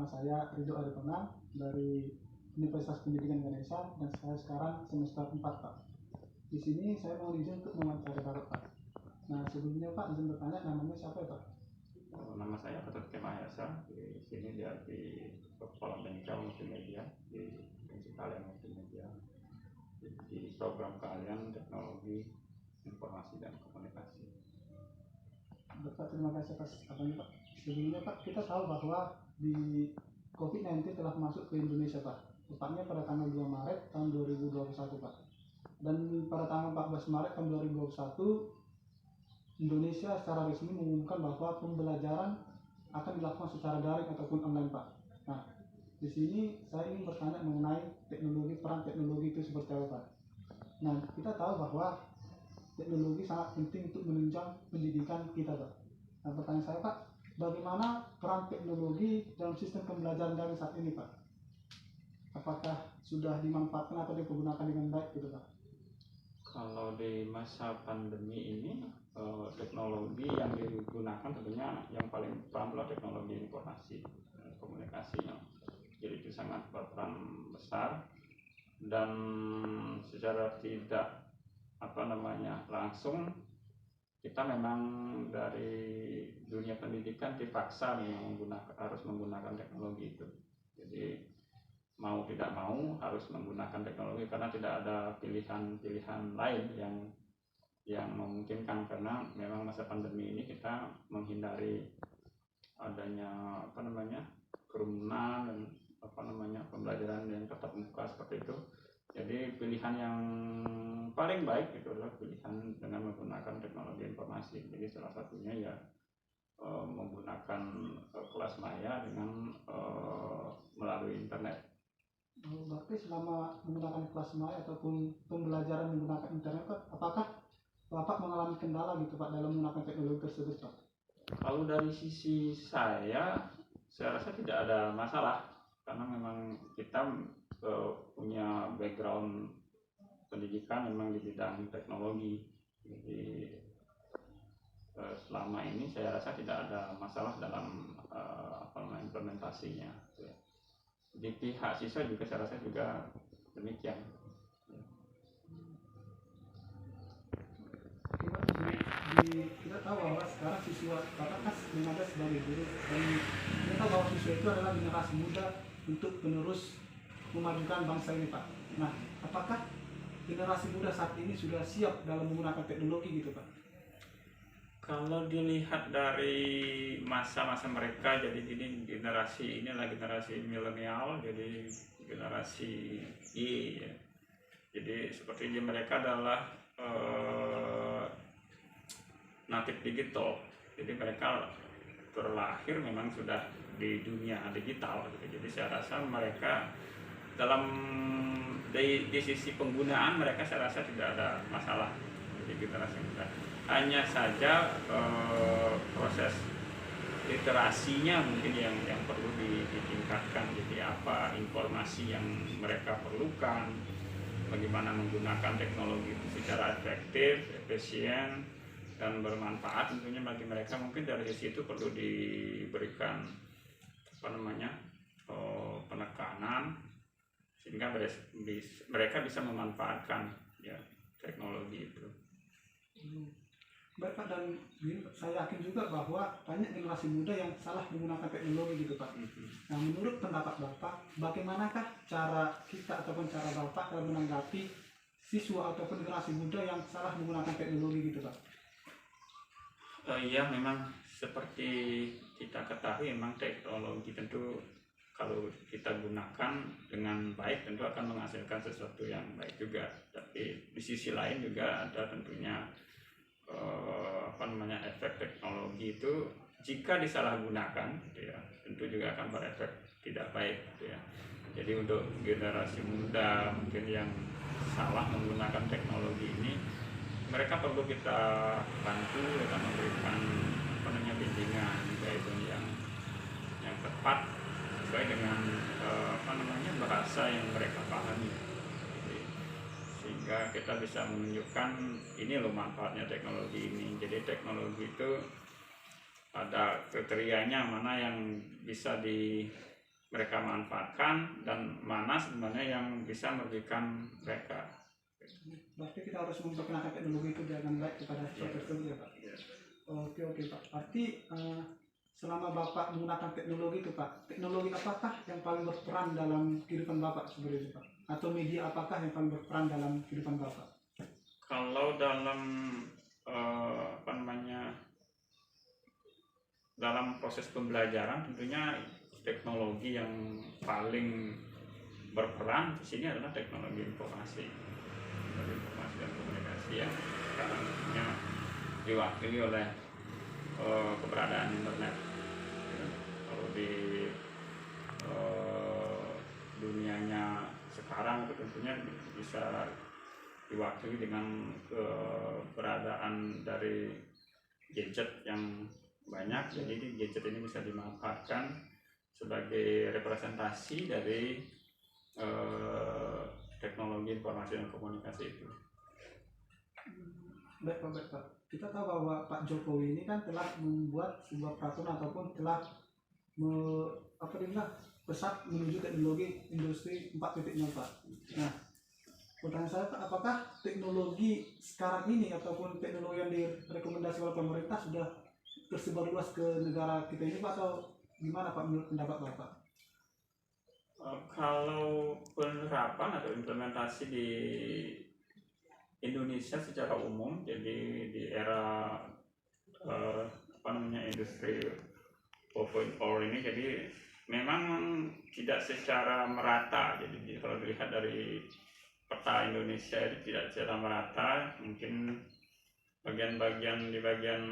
saya Ridho Aritonang dari Universitas Pendidikan Indonesia dan saya sekarang semester 4 Pak. Di sini saya mau izin untuk mewawancara Pak. Nah sebelumnya Pak izin bertanya namanya siapa ya Pak? Nama saya Ketut Kemahesa, di sini di Kepala Bengkel Multimedia di Kalian Multimedia di program kalian Teknologi Informasi dan Komunikasi. Bapak terima kasih atas apanya Pak. Sebelumnya Pak kita tahu bahwa di COVID-19 telah masuk ke Indonesia Pak, tepatnya pada tanggal 2 Maret tahun 2021 Pak. Dan pada tanggal 14 Maret tahun 2021 Indonesia secara resmi mengumumkan bahwa pembelajaran akan dilakukan secara daring ataupun online Pak. Nah, di sini saya ingin bertanya mengenai peran teknologi itu seperti apa Pak. Nah, kita tahu bahwa teknologi sangat penting untuk menunjang pendidikan kita Pak. Nah, pertanyaan saya Pak, bagaimana peran teknologi dalam sistem pembelajaran daring saat ini Pak? Apakah sudah dimanfaatkan atau digunakan dengan baik gitu Pak? Kalau di masa pandemi ini teknologi yang digunakan tentunya yang paling peran adalah teknologi informasi dan komunikasinya. Jadi itu sangat berperan besar dan secara tidak langsung kita memang dari dunia pendidikan dipaksa harus menggunakan teknologi itu. Jadi mau tidak mau harus menggunakan teknologi karena tidak ada pilihan lain yang memungkinkan, karena memang masa pandemi ini kita menghindari adanya kerumunan dan pembelajaran yang tatap muka seperti itu. Jadi pilihan yang paling baik itu adalah pilihan dengan menggunakan teknologi informasi. Jadi salah satunya ya menggunakan kelas maya dengan melalui internet. Berarti selama menggunakan kelas maya ataupun pembelajaran menggunakan internet Pak, apakah Bapak mengalami kendala gitu Pak dalam menggunakan teknologi tersebut Pak? Kalau dari sisi saya rasa tidak ada masalah karena memang kita punya background pendidikan memang di bidang teknologi. Jadi selama ini saya rasa tidak ada masalah dalam implementasinya. Di pihak siswa juga saya rasa juga demikian. Kita tahu bahwa sekarang siswa Bapak kan mengajar sebagai guru dan kita tahu bahwa siswa itu adalah generasi muda untuk penerus memajukan bangsa ini Pak. Nah, apakah generasi muda saat ini sudah siap dalam menggunakan teknologi gitu Pak? Kalau dilihat dari masa-masa mereka, jadi ini generasi inilah generasi milenial, jadi generasi Y ya. Jadi seperti mereka adalah natif digital, jadi mereka terlahir memang sudah di dunia digital gitu. Jadi saya rasa mereka dalam di sisi penggunaan mereka saya rasa tidak ada masalah. Jadi generasi muda hanya saja proses literasinya mungkin yang perlu ditingkatkan. Jadi apa informasi yang mereka perlukan, bagaimana menggunakan teknologi itu secara efektif, efisien dan bermanfaat tentunya bagi mereka. Mungkin dari situ perlu diberikan penekanan sehingga mereka bisa memanfaatkan ya teknologi itu. Baik Pak, dan saya yakin juga bahwa banyak generasi muda yang salah menggunakan teknologi gitu Pak. Nah, menurut pendapat Bapak, bagaimanakah cara kita ataupun cara Bapak dalam menanggapi siswa ataupun generasi muda yang salah menggunakan teknologi gitu Pak? Ya memang seperti kita ketahui memang teknologi tentu kalau kita gunakan dengan baik tentu akan menghasilkan sesuatu yang baik juga. Tapi di sisi lain juga ada tentunya efek teknologi itu jika disalahgunakan gitu ya, tentu juga akan berefek tidak baik gitu ya. Jadi untuk generasi muda mungkin yang salah menggunakan teknologi ini, mereka perlu kita bantu, kita memberikan bimbingan yaitu yang tepat sesuai dengan bahasa yang mereka pahami. Sehingga kita bisa menunjukkan ini loh manfaatnya teknologi ini. Jadi teknologi itu ada kriterianya mana yang bisa mereka manfaatkan dan mana sebenarnya yang bisa merugikan mereka. Berarti kita harus memperkenalkan teknologi itu dengan baik kepada siswa tersebut ya Pak. Ya. Oke Pak. Berarti selama Bapak menggunakan teknologi itu Pak, teknologi apakah yang paling berperan dalam kehidupan Bapak sebenarnya Pak? Atau media apakah yang paling berperan dalam kehidupan Bapak? Kalau dalam apa namanya, dalam proses pembelajaran tentunya teknologi yang paling berperan di sini adalah teknologi informasi dan komunikasi yang sekarang tentunya diwakili oleh keberadaan internet. Kalau di dunianya sekarang itu tentunya bisa diwakili dengan keberadaan dari gadget yang banyak. Jadi gadget ini bisa dimanfaatkan sebagai representasi dari teknologi informasi dan komunikasi itu. Baik Pak. Kita tahu bahwa Pak Jokowi ini kan telah membuat sebuah peraturan ataupun telah pesat menuju teknologi industri 4.0 Pak. Nah, pertanyaan saya Pak, apakah teknologi sekarang ini ataupun teknologi yang direkomendasi oleh pemerintah sudah tersebar luas ke negara kita ini Pak, atau gimana Pak menurut pendapat Bapak? Kalau penerapan atau implementasi di Indonesia secara umum, jadi di era industri 4.0 ini, jadi memang tidak secara merata. Jadi kalau dilihat dari peta Indonesia itu tidak secara merata. Mungkin bagian-bagian di bagian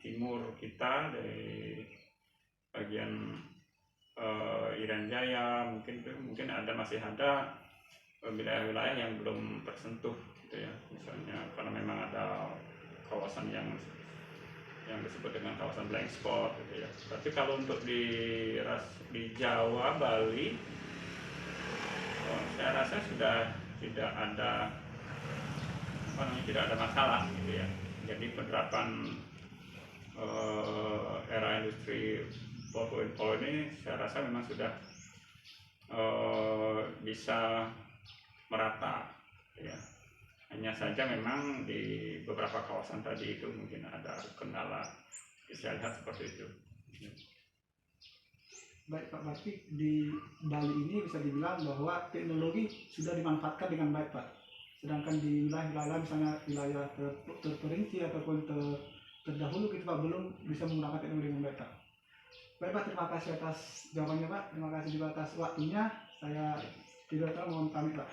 timur kita, dari bagian Irian Jaya, mungkin masih ada wilayah-wilayah yang belum tersentuh gitu ya, misalnya karena memang ada kawasan yang disebut dengan kawasan blank spot gitu ya. Tapi kalau untuk di Jawa, Bali, saya rasa sudah tidak ada masalah gitu ya. Jadi penerapan era industri 4.0 ini saya rasa memang sudah bisa merata ya. Hanya saja memang di beberapa kawasan tadi itu mungkin ada kendala, bisa lihat seperti itu. Baik Pak, berarti di Bali ini bisa dibilang bahwa teknologi sudah dimanfaatkan dengan baik Pak. Sedangkan di wilayah-wilayah misalnya wilayah terperinci ataupun terdahulu gitu Pak, belum bisa menggunakan teknologi dengan baik Pak. Baik Pak, terima kasih atas jawabannya Pak. Terima kasih juga atas waktunya. Saya tidak tahu, mohon pamit Pak.